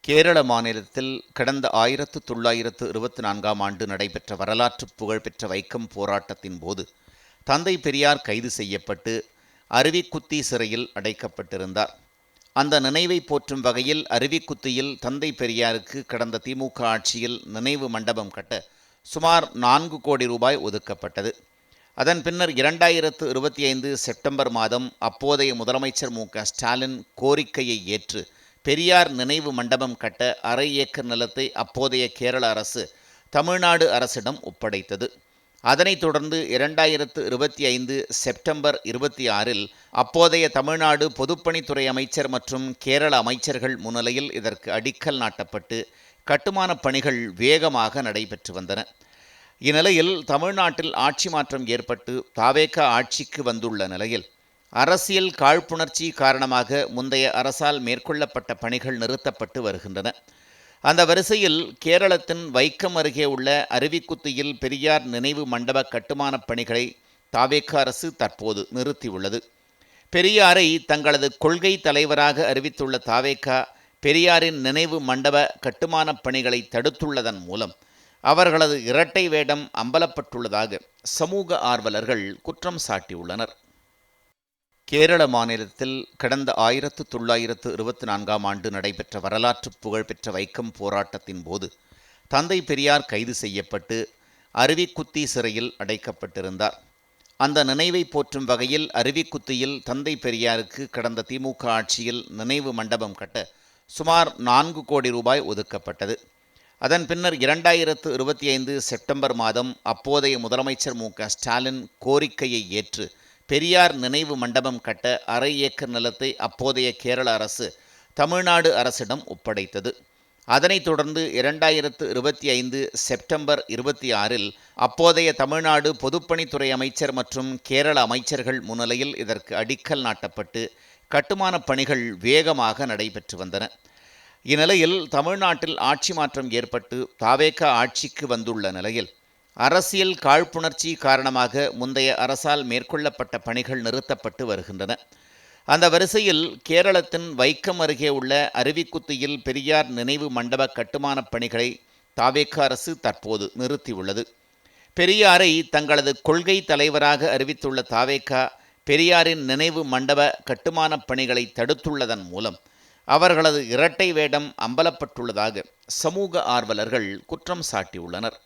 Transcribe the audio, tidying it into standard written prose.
கேரள மாநிலத்தில் கடந்த 1924ஆம் ஆண்டு நடைபெற்ற வரலாற்று புகழ்பெற்ற வைக்கம் போராட்டத்தின் போது தந்தை பெரியார் கைது செய்யப்பட்டு அருவிக்குத்தி சிறையில் அடைக்கப்பட்டிருந்தார். அந்த நினைவை போற்றும் வகையில் அருவிக்குத்தியில் தந்தை பெரியாருக்கு கடந்த திமுக ஆட்சியில் நினைவு மண்டபம் கட்ட சுமார் 4 கோடி ரூபாய் ஒதுக்கப்பட்டது. அதன் பின்னர் 2025 செப்டம்பர் மாதம் அப்போதைய முதலமைச்சர் மு.க.ஸ்டாலின் கோரிக்கையை ஏற்று பெரியார் நினைவு மண்டபம் கட்ட அரை ஏக்கர் நிலத்தை அப்போதைய கேரள அரசு தமிழ்நாடு அரசிடம் ஒப்படைத்தது. அதனைத் தொடர்ந்து 2025 செப்டம்பர் 26இல் அப்போதைய தமிழ்நாடு பொதுப்பணித்துறை அமைச்சர் மற்றும் கேரள அமைச்சர்கள் முன்னிலையில் இதற்கு அடிக்கல் நாட்டப்பட்டு கட்டுமானப் பணிகள் வேகமாக நடைபெற்று வந்தன. இந்நிலையில் தமிழ்நாட்டில் ஆட்சி மாற்றம் ஏற்பட்டு தவேக ஆட்சிக்கு வந்துள்ள நிலையில் அரசியல் காழ்ப்புணர்ச்சி காரணமாக முந்தைய அரசால் மேற்கொள்ளப்பட்ட பணிகள் நிறுத்தப்பட்டு வருகின்றன. அந்த வரிசையில் கேரளத்தின் வைக்கம் அருகே உள்ள அருவிக்குத்தியில் பெரியார் நினைவு மண்டப கட்டுமானப் பணிகளை தவேக அரசு தற்போது நிறுத்தியுள்ளது. பெரியாரை தங்களது கொள்கை தலைவராக அறிவித்துள்ள தவேக பெரியாரின் நினைவு மண்டப கட்டுமானப் பணிகளை தடுத்துள்ளதன் மூலம் அவர்களது இரட்டை வேடம் அம்பலப்பட்டுள்ளதாக சமூக ஆர்வலர்கள் குற்றம் சாட்டியுள்ளனர். கேரள மாநிலத்தில் கடந்த 1924ஆம் ஆண்டு நடைபெற்ற வரலாற்று புகழ்பெற்ற வைக்கம் போராட்டத்தின் போது தந்தை பெரியார் கைது செய்யப்பட்டு அருவிக்குத்தி சிறையில் அடைக்கப்பட்டிருந்தார். அந்த நினைவை போற்றும் வகையில் அருவிக்குத்தியில் தந்தை பெரியாருக்கு கடந்த திமுக ஆட்சியில் நினைவு மண்டபம் கட்ட சுமார் 4 கோடி ரூபாய் ஒதுக்கப்பட்டது. அதன் பின்னர் 2025 செப்டம்பர் மாதம் அப்போதைய முதலமைச்சர் மு.க.ஸ்டாலின் கோரிக்கையை ஏற்று பெரியார் நினைவு மண்டபம் கட்ட அரை ஏக்கர் நிலத்தை அப்போதைய கேரள அரசு தமிழ்நாடு அரசிடம் ஒப்படைத்தது. அதனைத் தொடர்ந்து 2025 செப்டம்பர் 26இல் அப்போதைய தமிழ்நாடு பொதுப்பணித்துறை அமைச்சர் மற்றும் கேரள அமைச்சர்கள் முன்னிலையில் இதற்கு அடிக்கல் நாட்டப்பட்டு கட்டுமானப் பணிகள் வேகமாக நடைபெற்று வந்தன. இந்நிலையில் தமிழ்நாட்டில் ஆட்சி மாற்றம் ஏற்பட்டு தவேக ஆட்சிக்கு வந்துள்ள நிலையில் அரசியல் காழ்ப்புணர்ச்சி காரணமாக முந்தைய அரசால் மேற்கொள்ளப்பட்ட பணிகள் நிறுத்தப்பட்டு வருகின்றன. அந்த வரிசையில் கேரளத்தின் வைக்கம் அருகே உள்ள அருவிக்குத்தியில் பெரியார் நினைவு மண்டப கட்டுமானப் பணிகளை தவேக அரசு தற்போது நிறுத்தியுள்ளது. பெரியாரை தங்களது கொள்கை தலைவராக அறிவித்துள்ள தவேக பெரியாரின் நினைவு மண்டப கட்டுமானப் பணிகளை தடுத்துள்ளதன் மூலம் அவர்களது இரட்டை வேடம் அம்பலப்பட்டுள்ளதாக சமூக ஆர்வலர்கள் குற்றம் சாட்டியுள்ளனர்.